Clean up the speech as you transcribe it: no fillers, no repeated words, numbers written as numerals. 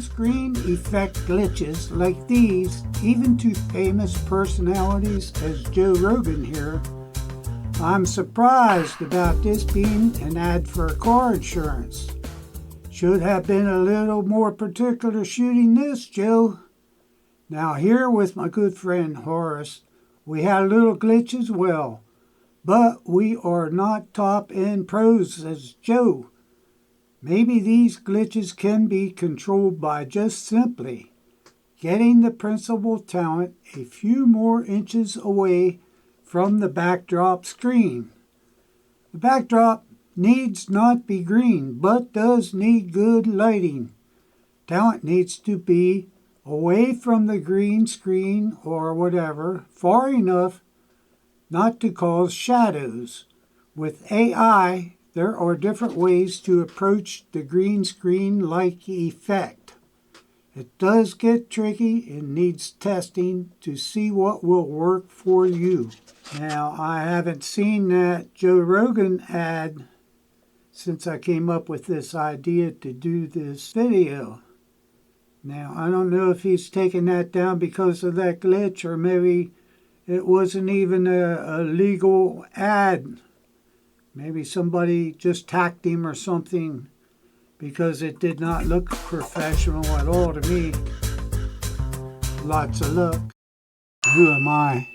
screen effect glitches like these, even to famous personalities as Joe Rogan here. I'm surprised about this being an ad for car insurance. Should have been a little more particular shooting this, Joe. Now here with my good friend Horace, we had a little glitch as well, but we are not top-end pros as Joe. Maybe these glitches can be controlled by just simply getting the principal talent a few more inches away from the backdrop screen. The backdrop needs not be green, but does need good lighting. Talent needs to be away from the green screen or whatever, far enough not to cause shadows. With AI, there are different ways to approach the green screen-like effect. It does get tricky and needs testing to see what will work for you. Now, I haven't seen that Joe Rogan ad since I came up with this idea to do this video. Now, I don't know if he's taken that down because of that glitch, or maybe it wasn't even a legal ad. Maybe somebody just tagged him or something, because it did not look professional at all to me. Lots of luck. Who am I